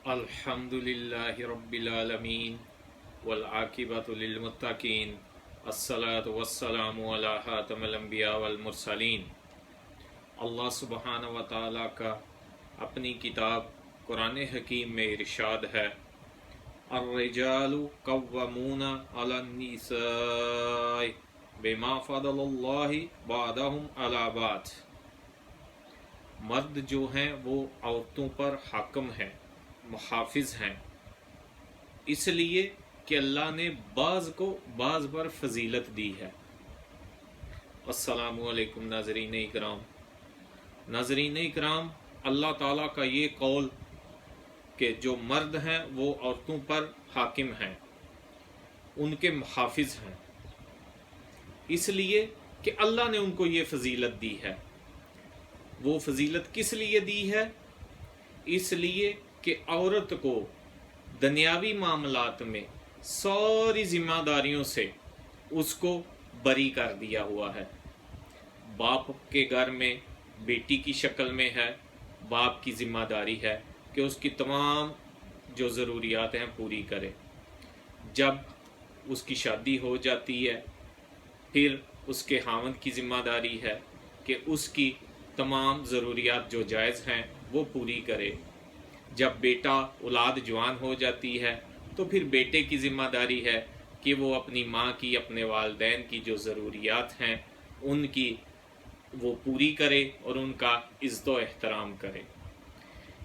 الحمد للہ رب العالمین والعاقبۃ للمتقین الصلاۃ والسلام علی خاتم الانبیاء والمرسلین۔ اللہ سبحانہ و تعالیٰ کا اپنی کتاب قرآن حکیم میں ارشاد ہے، الرجال قوامون علی النساء بما فضل اللہ بعضهم علی بعض۔ مرد جو ہیں وہ عورتوں پر حاکم ہیں، محافظ ہیں، اس لیے کہ اللہ نے بعض کو بعض پر فضیلت دی ہے۔ السلام علیکم ناظرین اکرام، اللہ تعالیٰ کا یہ قول کہ جو مرد ہیں وہ عورتوں پر حاکم ہیں، ان کے محافظ ہیں، اس لیے کہ اللہ نے ان کو یہ فضیلت دی ہے۔ وہ فضیلت کس لیے دی ہے؟ اس لیے کہ عورت کو دنیاوی معاملات میں ساری ذمہ داریوں سے اس کو بری کر دیا ہوا ہے۔ باپ کے گھر میں بیٹی کی شکل میں ہے، باپ کی ذمہ داری ہے کہ اس کی تمام جو ضروریات ہیں پوری کرے۔ جب اس کی شادی ہو جاتی ہے پھر اس کے خاوند کی ذمہ داری ہے کہ اس کی تمام ضروریات جو جائز ہیں وہ پوری کرے۔ جب بیٹا اولاد جوان ہو جاتی ہے تو پھر بیٹے کی ذمہ داری ہے کہ وہ اپنی ماں کی، اپنے والدین کی جو ضروریات ہیں ان کی وہ پوری کرے اور ان کا عزت و احترام کرے۔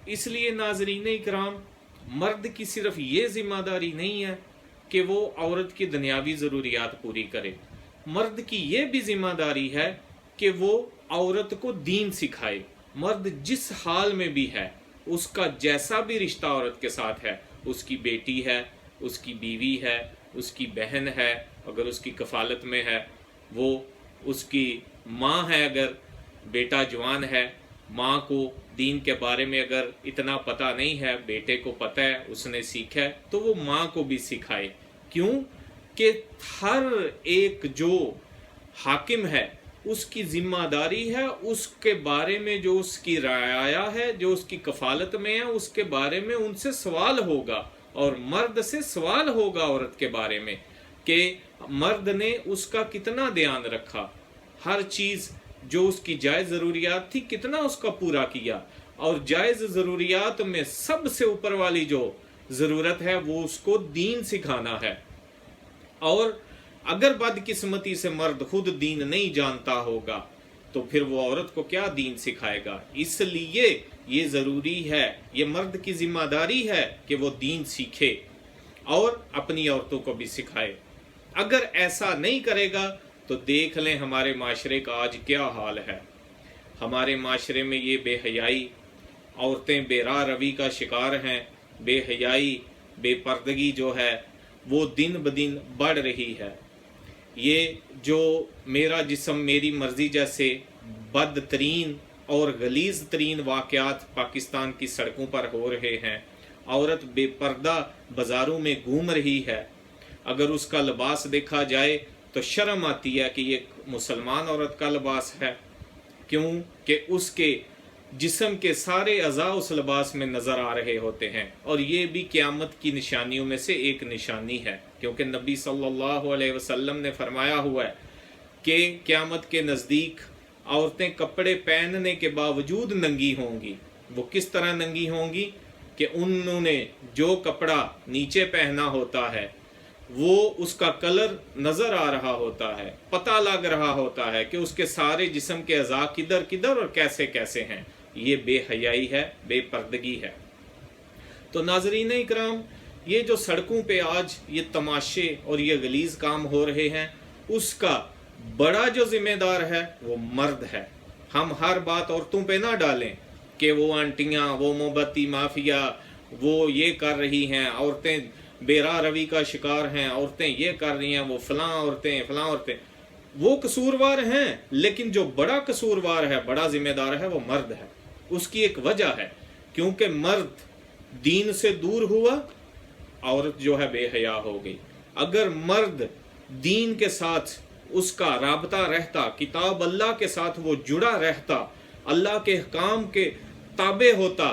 اس لیے ناظرین اکرام، مرد کی صرف یہ ذمہ داری نہیں ہے کہ وہ عورت کی دنیاوی ضروریات پوری کرے، مرد کی یہ بھی ذمہ داری ہے کہ وہ عورت کو دین سکھائے۔ مرد جس حال میں بھی ہے، اس کا جیسا بھی رشتہ عورت کے ساتھ ہے، اس کی بیٹی ہے، اس کی بیوی ہے، اس کی بہن ہے اگر اس کی کفالت میں ہے، وہ اس کی ماں ہے اگر بیٹا جوان ہے، ماں کو دین کے بارے میں اگر اتنا پتہ نہیں ہے، بیٹے کو پتہ ہے، اس نے سیکھا ہے، تو وہ ماں کو بھی سکھائے۔ کیوں کہ ہر ایک جو حاکم ہے اس کی ذمہ داری ہے اس کے بارے میں، جو اس کی رعایا ہے، جو اس کی کفالت میں ہے، اس کے بارے میں ان سے سوال ہوگا، اور مرد سے سوال ہوگا عورت کے بارے میں کہ مرد نے اس کا کتنا دھیان رکھا، ہر چیز جو اس کی جائز ضروریات تھی کتنا اس کا پورا کیا، اور جائز ضروریات میں سب سے اوپر والی جو ضرورت ہے وہ اس کو دین سکھانا ہے۔ اور اگر بدقسمتی سے مرد خود دین نہیں جانتا ہوگا تو پھر وہ عورت کو کیا دین سکھائے گا؟ اس لیے یہ ضروری ہے، یہ مرد کی ذمہ داری ہے کہ وہ دین سیکھے اور اپنی عورتوں کو بھی سکھائے۔ اگر ایسا نہیں کرے گا تو دیکھ لیں ہمارے معاشرے کا آج کیا حال ہے۔ ہمارے معاشرے میں یہ بے حیائی، عورتیں بے راہ روی کا شکار ہیں، بے حیائی، بے پردگی جو ہے وہ دن بدن بڑھ رہی ہے۔ یہ جو میرا جسم میری مرضی جیسے بدترین اور غلیظ ترین واقعات پاکستان کی سڑکوں پر ہو رہے ہیں، عورت بے پردہ بازاروں میں گھوم رہی ہے، اگر اس کا لباس دیکھا جائے تو شرم آتی ہے کہ یہ مسلمان عورت کا لباس ہے۔ کیوں کہ اس کے جسم کے سارے اعضاء اس لباس میں نظر آ رہے ہوتے ہیں، اور یہ بھی قیامت کی نشانیوں میں سے ایک نشانی ہے، کیونکہ نبی صلی اللہ علیہ وسلم نے فرمایا ہوا ہے کہ قیامت کے نزدیک عورتیں کپڑے پہننے کے باوجود ننگی ہوں گی۔ وہ کس طرح ننگی ہوں گی کہ انہوں نے جو کپڑا نیچے پہنا ہوتا ہے وہ اس کا کلر نظر آ رہا ہوتا ہے، پتہ لگ رہا ہوتا ہے کہ اس کے سارے جسم کے اعضاء کدھر کدھر اور کیسے کیسے ہیں۔ یہ بے حیائی ہے، بے پردگی ہے۔ تو ناظرین اکرام، یہ جو سڑکوں پہ آج یہ تماشے اور یہ غلیظ کام ہو رہے ہیں، اس کا بڑا جو ذمہ دار ہے وہ مرد ہے۔ ہم ہر بات عورتوں پہ نہ ڈالیں کہ وہ آنٹیاں، وہ مومبتی مافیا، وہ یہ کر رہی ہیں، عورتیں بے راہ روی کا شکار ہیں، عورتیں یہ کر رہی ہیں، وہ فلاں عورتیں، وہ قصوروار ہیں، لیکن جو بڑا قصوروار ہے، بڑا ذمہ دار ہے وہ مرد ہے۔ اس کی ایک وجہ ہے، کیونکہ مرد دین سے دور ہوا، عورت جو ہے بے حیا ہو گئی۔ اگر مرد دین کے ساتھ اس کا رابطہ رہتا، کتاب اللہ کے ساتھ وہ جڑا رہتا، اللہ کے احکام کے تابع ہوتا،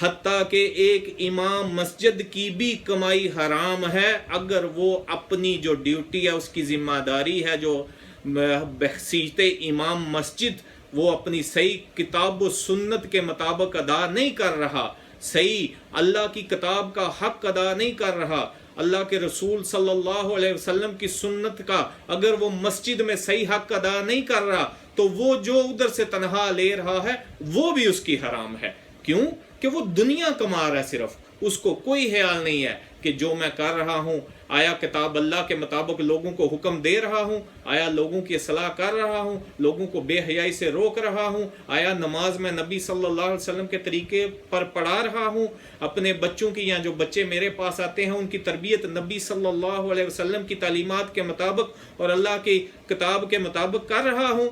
حتیٰ کہ ایک امام مسجد کی بھی کمائی حرام ہے اگر وہ اپنی جو ڈیوٹی ہے، اس کی ذمہ داری ہے، جو بحیثیت امام مسجد وہ اپنی صحیح کتاب و سنت کے مطابق ادا نہیں کر رہا، صحیح اللہ کی کتاب کا حق ادا نہیں کر رہا، اللہ کے رسول صلی اللہ علیہ وسلم کی سنت کا اگر وہ مسجد میں صحیح حق ادا نہیں کر رہا تو وہ جو ادھر سے تنخواہ لے رہا ہے وہ بھی اس کی حرام ہے۔ کیوں کہ وہ دنیا کما رہا ہے، صرف اس کو کوئی خیال نہیں ہے کہ جو میں کر رہا ہوں آیا کتاب اللہ کے مطابق لوگوں کو حکم دے رہا ہوں، آیا لوگوں کی اصلاح کر رہا ہوں، لوگوں کو بے حیائی سے روک رہا ہوں، آیا نماز میں نبی صلی اللہ علیہ وسلم کے طریقے پر پڑھا رہا ہوں، اپنے بچوں کی یا جو بچے میرے پاس آتے ہیں ان کی تربیت نبی صلی اللہ علیہ وسلم کی تعلیمات کے مطابق اور اللہ کی کتاب کے مطابق کر رہا ہوں۔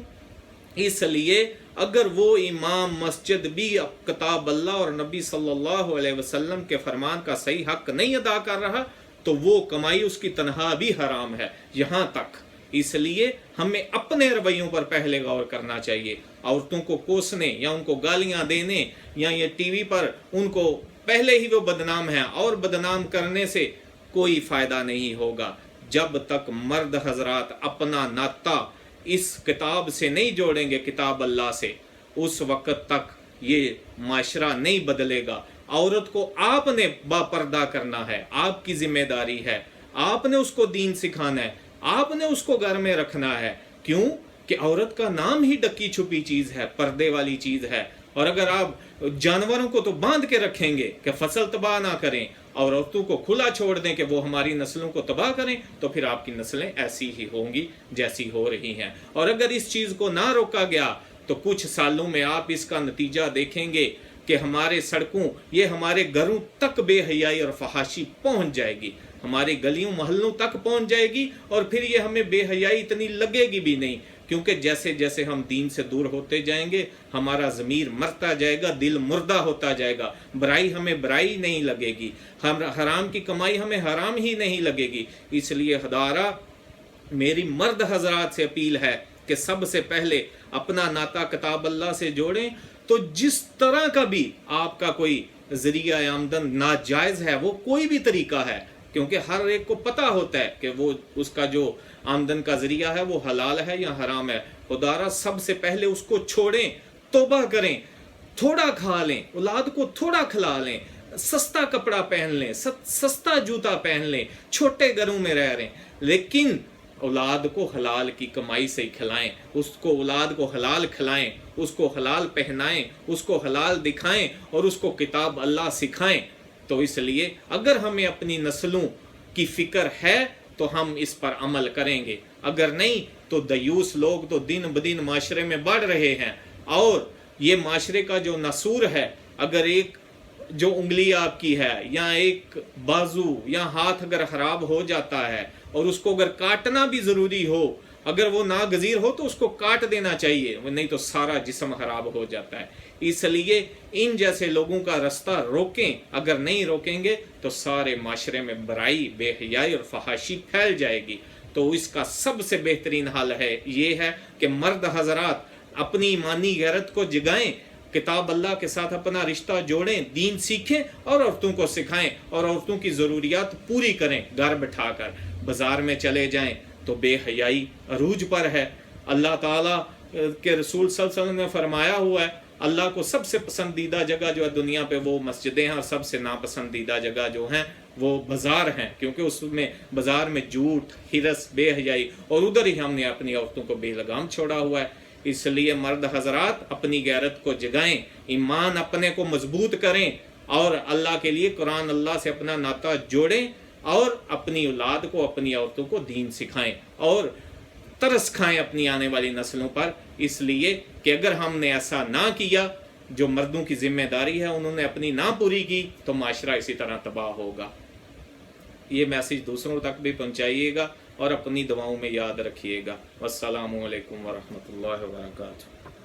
اس لیے اگر وہ امام مسجد بھی کتاب اللہ اور نبی صلی اللہ علیہ وسلم کے فرمان کا صحیح حق نہیں ادا کر رہا تو وہ کمائی اس کی تنخواہ بھی حرام ہے یہاں تک۔ اس لیے ہمیں اپنے رویوں پر پہلے غور کرنا چاہیے، عورتوں کو کوسنے یا ان کو گالیاں دینے یا یہ ٹی وی پر ان کو پہلے ہی وہ بدنام ہیں اور بدنام کرنے سے کوئی فائدہ نہیں ہوگا جب تک مرد حضرات اپنا ناطہ اس کتاب سے نہیں جوڑیں گے، کتاب اللہ سے، اس وقت تک یہ معاشرہ نہیں بدلے گا۔ عورت کو آپ نے باپردہ کرنا ہے، آپ کی ذمہ داری ہے، آپ نے اس کو دین سکھانا ہے، آپ نے اس کو گھر میں رکھنا ہے۔ کیوں کہ عورت کا نام ہی ڈکی چھپی چیز ہے، پردے والی چیز ہے۔ اور اگر آپ جانوروں کو تو باندھ کے رکھیں گے کہ فصل تباہ نہ کریں اور عورتوں کو کھلا چھوڑ دیں کہ وہ ہماری نسلوں کو تباہ کریں تو پھر آپ کی نسلیں ایسی ہی ہوں گی جیسی ہو رہی ہیں۔ اور اگر اس چیز کو نہ روکا گیا تو کچھ سالوں میں آپ اس کا نتیجہ دیکھیں گے کہ ہمارے سڑکوں یہ ہمارے گھروں تک بے حیائی اور فحاشی پہنچ جائے گی، ہمارے گلیوں محلوں تک پہنچ جائے گی، اور پھر یہ ہمیں بے حیائی اتنی لگے گی بھی نہیں، کیونکہ جیسے جیسے ہم دین سے دور ہوتے جائیں گے ہمارا ضمیر مرتا جائے گا، دل مردہ ہوتا جائے گا، برائی ہمیں برائی نہیں لگے گی، حرام کی کمائی ہمیں حرام ہی نہیں لگے گی۔ اس لیے خدارہ میری مرد حضرات سے اپیل ہے کہ سب سے پہلے اپنا ناطہ کتاب اللہ سے جوڑیں، تو جس طرح کا بھی آپ کا کوئی ذریعہ آمدن ناجائز ہے، وہ کوئی بھی طریقہ ہے، کیونکہ ہر ایک کو پتہ ہوتا ہے کہ وہ اس کا جو آمدن کا ذریعہ ہے وہ حلال ہے یا حرام ہے، خدارہ سب سے پہلے اس کو چھوڑیں، توبہ کریں، تھوڑا کھا لیں، اولاد کو تھوڑا کھلا لیں، سستا کپڑا پہن لیں، سستا جوتا پہن لیں، چھوٹے گھروں میں رہ رہے ہیں، لیکن اولاد کو حلال کی کمائی سے ہی کھلائیں، اس کو اولاد کو حلال کھلائیں، اس کو حلال پہنائیں، اس کو حلال دکھائیں اور اس کو کتاب اللہ سکھائیں۔ تو اس لیے اگر ہمیں اپنی نسلوں کی فکر ہے تو ہم اس پر عمل کریں گے، اگر نہیں تو دیوس لوگ تو دن بدن معاشرے میں بڑھ رہے ہیں، اور یہ معاشرے کا جو نسور ہے، اگر ایک جو انگلی آپ کی ہے یا ایک بازو یا ہاتھ اگر خراب ہو جاتا ہے اور اس کو اگر کاٹنا بھی ضروری ہو، اگر وہ ناگزیر ہو تو اس کو کاٹ دینا چاہیے، نہیں تو سارا جسم خراب ہو جاتا ہے۔ اس لیے ان جیسے لوگوں کا رستہ روکیں، اگر نہیں روکیں گے تو سارے معاشرے میں برائی، بے حیائی اور فحاشی پھیل جائے گی۔ تو اس کا سب سے بہترین حل ہے یہ ہے کہ مرد حضرات اپنی ایمانی غیرت کو جگائیں، کتاب اللہ کے ساتھ اپنا رشتہ جوڑیں، دین سیکھیں اور عورتوں کو سکھائیں اور عورتوں کی ضروریات پوری کریں۔ گھر بٹھا کر بازار میں چلے جائیں تو بے حیائی عروج پر ہے۔ اللہ تعالیٰ کے رسول صلی اللہ علیہ وسلم نے فرمایا ہوا ہے اللہ کو سب سے پسندیدہ جگہ جو ہے دنیا پہ وہ مسجدیں ہیں، اور سب سے ناپسندیدہ جگہ جو ہیں وہ بازار ہیں، کیونکہ اس میں بازار میں جھوٹ، ہرس، بے حیائی، اور ادھر ہی ہم نے اپنی عورتوں کو بے لگام چھوڑا ہوا ہے۔ اس لیے مرد حضرات اپنی غیرت کو جگائیں، ایمان اپنے کو مضبوط کریں اور اللہ کے لیے قرآن اللہ سے اپنا ناطہ جوڑیں، اور اپنی اولاد کو، اپنی عورتوں کو دین سکھائیں اور ترس کھائیں اپنی آنے والی نسلوں پر، اس لیے کہ اگر ہم نے ایسا نہ کیا، جو مردوں کی ذمہ داری ہے انہوں نے اپنی نہ پوری کی، تو معاشرہ اسی طرح تباہ ہوگا۔ یہ میسج دوسروں تک بھی پہنچائیے گا اور اپنی دعاؤں میں یاد رکھیے گا۔ والسلام علیکم ورحمۃ اللہ وبرکاتہ۔